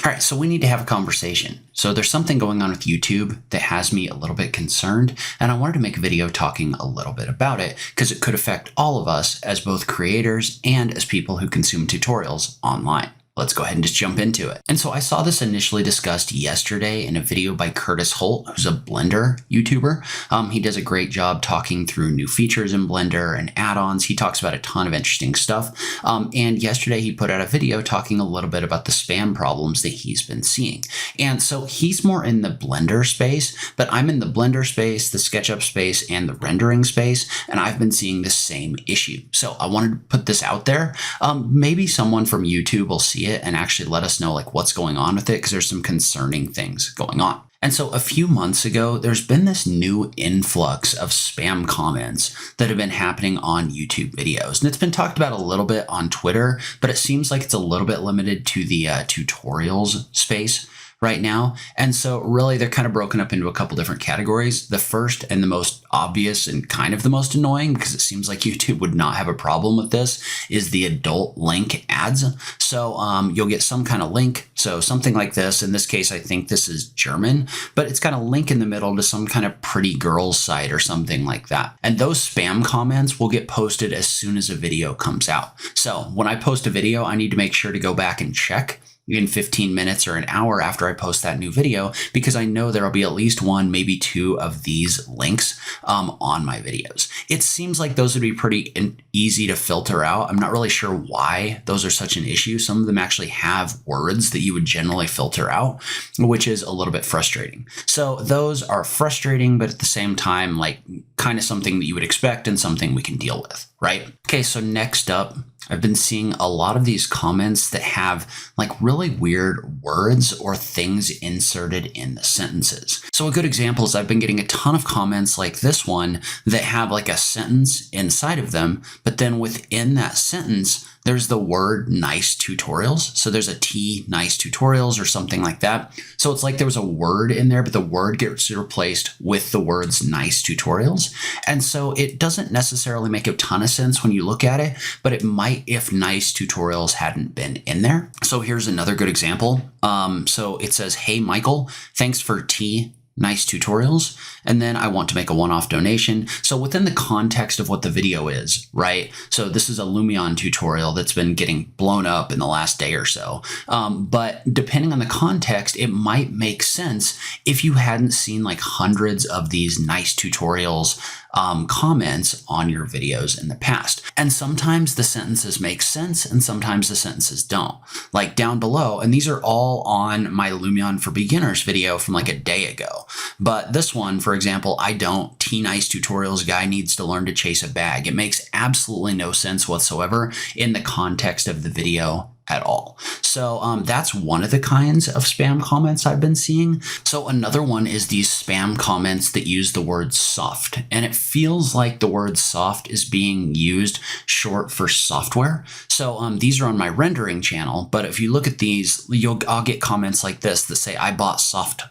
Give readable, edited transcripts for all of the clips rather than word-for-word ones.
All right, so we need to have a conversation. So there's something going on with YouTube that has me a little bit concerned, and I wanted to make a video talking a little bit about it because it could affect all of us as both creators and as people who consume tutorials online. Let's go ahead and just jump into it. And so I saw this initially discussed yesterday in a video by Curtis Holt, who's a Blender YouTuber. He does a great job talking through new features in Blender and add-ons. He talks about a ton of interesting stuff. And yesterday he put out a video talking a little bit about the spam problems that he's been seeing. And so he's more in the Blender space, but I'm in the Blender space, the SketchUp space, and the rendering space, and I've been seeing the same issue. So I wanted to put this out there. Maybe someone from YouTube will see it and actually let us know like what's going on with it, because there's some concerning things going on. And so a few months ago, there's been this new influx of spam comments that have been happening on YouTube videos. And it's been talked about a little bit on Twitter, but it seems like it's a little bit limited to the tutorials space right now. And so really they're kind of broken up into a couple different categories. The first and the most obvious and kind of the most annoying, because it seems like YouTube would not have a problem with this, is the adult link ads. So you'll get some kind of link. So something like this, in this case, I think this is German, but it's got a link in the middle to some kind of pretty girls site or something like that. And those spam comments will get posted as soon as a video comes out. So when I post a video, I need to make sure to go back and check in 15 minutes or an hour after I post that new video, because I know there'll be at least one, maybe two of these links on my videos. It seems like those would be pretty easy to filter out. I'm not really sure why those are such an issue. Some of them actually have words that you would generally filter out, which is a little bit frustrating. So those are frustrating, but at the same time, like kind of something that you would expect and something we can deal with, right? Okay, so next up, I've been seeing a lot of these comments that have like really weird words or things inserted in the sentences. So a good example is I've been getting a ton of comments like this one that have like a sentence inside of them, but then within that sentence, there's the word nice tutorials. So there's a tNice tutorials or something like that. So it's like there was a word in there, but the word gets replaced with the words nice tutorials. And so it doesn't necessarily make a ton of sense when you look at it, but it might if nice tutorials hadn't been in there. So here's another good example. So it says, "Hey, Michael, thanks for tNice tutorials. And then I want to make a one-off donation." So within the context of what the video is, right? So this is a Lumion tutorial that's been getting blown up in the last day or so. But depending on the context, it might make sense if you hadn't seen like hundreds of these nice tutorials comments on your videos in the past. And sometimes the sentences make sense and sometimes the sentences don't. Like down below, and these are all on my Lumion for Beginners video from like a day ago. But this one, for example, I don't. tNice tutorials guy needs to learn to chase a bag. It makes absolutely no sense whatsoever in the context of the video at all. So that's one of the kinds of spam comments I've been seeing. So another one is these spam comments that use the word soft. And it feels like the word soft is being used short for software. So these are on my rendering channel, but if you look at these, I'll get comments like this that say, "I bought soft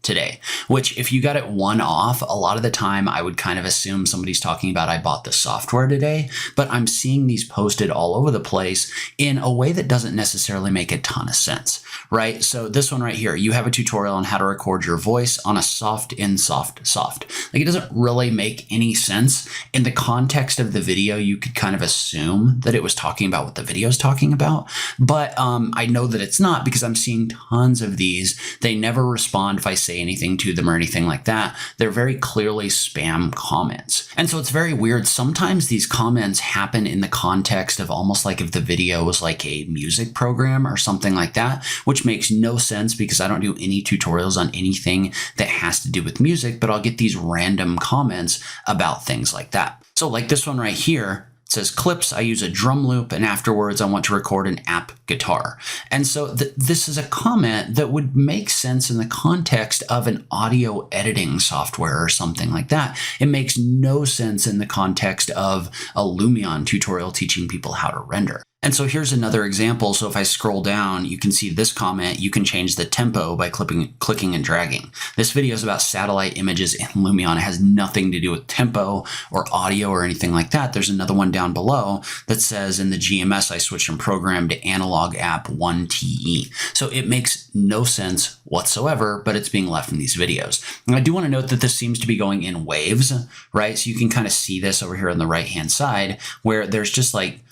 today," which if you got it one off, a lot of the time I would kind of assume somebody's talking about "I bought the software today," but I'm seeing these posted all over the place in a way that doesn't necessarily make a ton of sense, right? So this one right here, "You have a tutorial on how to record your voice on a soft. Like it doesn't really make any sense. In the context of the video, you could kind of assume that it was talking about what the video is talking about, but I know that it's not because I'm seeing tons of these. They never respond if I say anything to them or anything like that. They're very clearly spam comments. And so it's very weird. Sometimes these comments happen in the context of almost like if the video was like a music program or something like that, which makes no sense because I don't do any tutorials on anything that has to do with music, but I'll get these random comments about things like that. So like this one right here, it says, "Clips, I use a drum loop and afterwards I want to record an app guitar." And so this is a comment that would make sense in the context of an audio editing software or something like that. It makes no sense in the context of a Lumion tutorial teaching people how to render. And so here's another example. So if I scroll down, you can see this comment. You can change the tempo by clicking and dragging. This video is about satellite images in Lumion. It has nothing to do with tempo or audio or anything like that. There's another one down below that says in the GMS, I switched from program to analog app 1TE. So it makes no sense whatsoever, but it's being left in these videos. And I do want to note that this seems to be going in waves, right? So you can kind of see this over here on the right-hand side where there's just like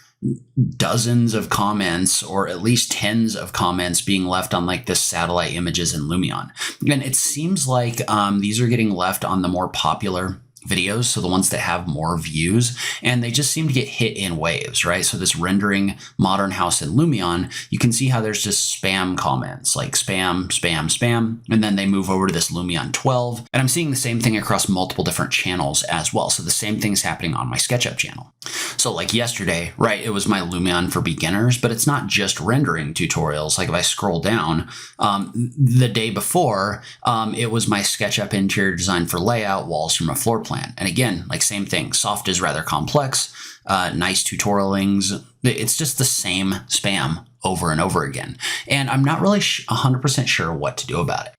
dozens of comments or at least tens of comments being left on like the satellite images in Lumion. And it seems like these are getting left on the more popular videos, so the ones that have more views, and they just seem to get hit in waves, right? So this rendering modern house in Lumion, you can see how there's just spam comments, like spam, spam, spam, and then they move over to this Lumion 12, and I'm seeing the same thing across multiple different channels as well. So the same thing's happening on my SketchUp channel. So like yesterday, right, it was my Lumion for beginners, but it's not just rendering tutorials. Like if I scroll down, the day before, it was my SketchUp interior design for layout, walls from a floor plan. And again, like same thing, soft is rather complex, nice tutorialings. It's just the same spam over and over again. And I'm not really 100% sure what to do about it.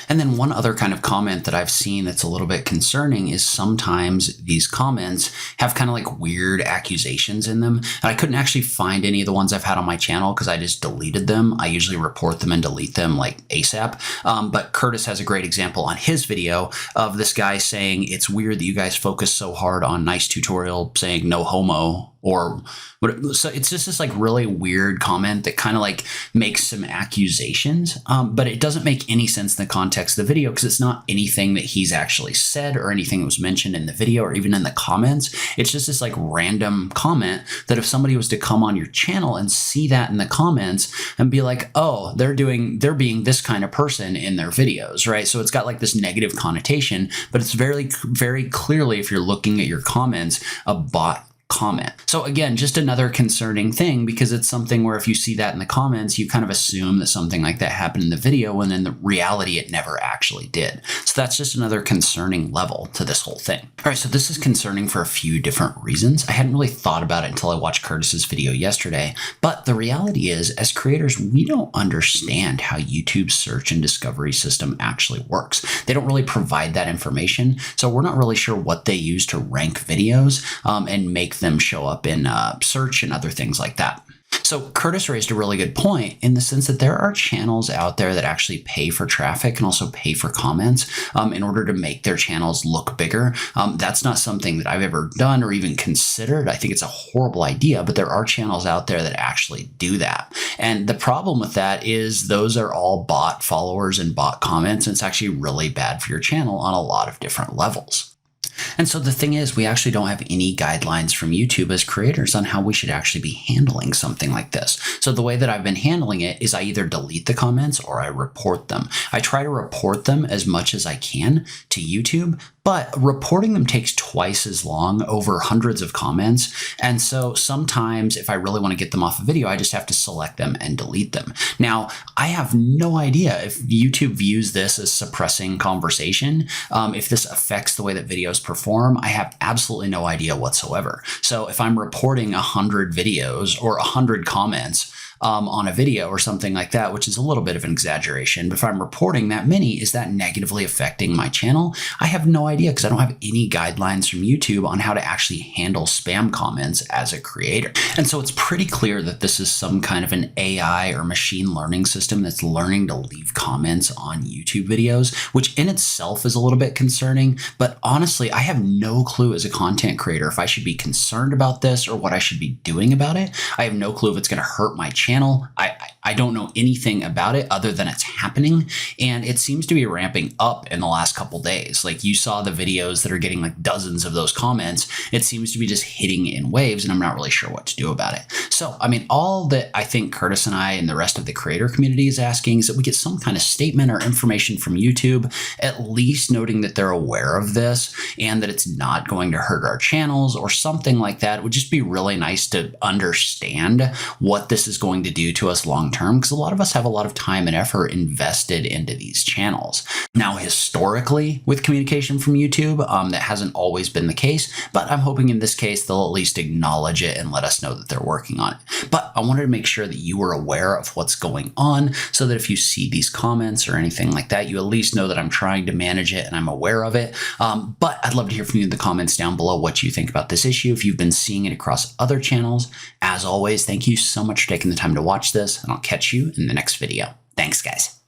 And then one other kind of comment that I've seen that's a little bit concerning is sometimes these comments have kind of like weird accusations in them. And I couldn't actually find any of the ones I've had on my channel because I just deleted them. I usually report them and delete them like ASAP. But Curtis has a great example on his video of this guy saying, it's weird that you guys focus so hard on nice tutorial saying no homo. Or so it's just this like really weird comment that kind of like makes some accusations, but it doesn't make any sense in the context of the video because it's not anything that he's actually said or anything that was mentioned in the video or even in the comments. It's just this like random comment that if somebody was to come on your channel and see that in the comments and be like, oh, they're being this kind of person in their videos, right? So it's got like this negative connotation, but it's very, very clearly, if you're looking at your comments, a bot comment. So again, just another concerning thing because it's something where if you see that in the comments, you kind of assume that something like that happened in the video when in the reality it never actually did. So that's just another concerning level to this whole thing. All right, so this is concerning for a few different reasons. I hadn't really thought about it until I watched Curtis's video yesterday, but the reality is as creators, we don't understand how YouTube's search and discovery system actually works. They don't really provide that information. So we're not really sure what they use to rank videos and make them show up in search and other things like that. So Curtis raised a really good point in the sense that there are channels out there that actually pay for traffic and also pay for comments in order to make their channels look bigger. That's not something that I've ever done or even considered. I think it's a horrible idea, but there are channels out there that actually do that. And the problem with that is those are all bot followers and bot comments, and it's actually really bad for your channel on a lot of different levels. And so the thing is, we actually don't have any guidelines from YouTube as creators on how we should actually be handling something like this. So the way that I've been handling it is I either delete the comments or I report them. I try to report them as much as I can to YouTube, but reporting them takes twice as long over hundreds of comments. And so sometimes if I really want to get them off a video, I just have to select them and delete them. Now, I have no idea if YouTube views this as suppressing conversation, if this affects the way that videos perform. I have absolutely no idea whatsoever. So if I'm reporting 100 videos or 100 comments on a video or something like that, which is a little bit of an exaggeration, but if I'm reporting that many, is that negatively affecting my channel? I have no idea because I don't have any guidelines from YouTube on how to actually handle spam comments as a creator. And so it's pretty clear that this is some kind of an AI or machine learning system that's learning to leave comments on YouTube videos, which in itself is a little bit concerning. But honestly, I have no clue as a content creator if I should be concerned about this or what I should be doing about it. I have no clue if it's going to hurt my channel. I don't know anything about it other than it's happening, and it seems to be ramping up in the last couple days. Like you saw the videos that are getting like dozens of those comments. It seems to be just hitting in waves, and I'm not really sure what to do about it. So, I mean, all that I think Curtis and I and the rest of the creator community is asking is that we get some kind of statement or information from YouTube, at least noting that they're aware of this and that it's not going to hurt our channels or something like that. It would just be really nice to understand what this is going to do to us long term because a lot of us have a lot of time and effort invested into these channels. Now, historically, with communication from YouTube, that hasn't always been the case, but I'm hoping in this case they'll at least acknowledge it and let us know that they're working on it. But I wanted to make sure that you were aware of what's going on so that if you see these comments or anything like that, you at least know that I'm trying to manage it and I'm aware of it. But I'd love to hear from you in the comments down below what you think about this issue, if you've been seeing it across other channels. As always, thank you so much for taking the time to watch this, and I'll catch you in the next video. Thanks, guys.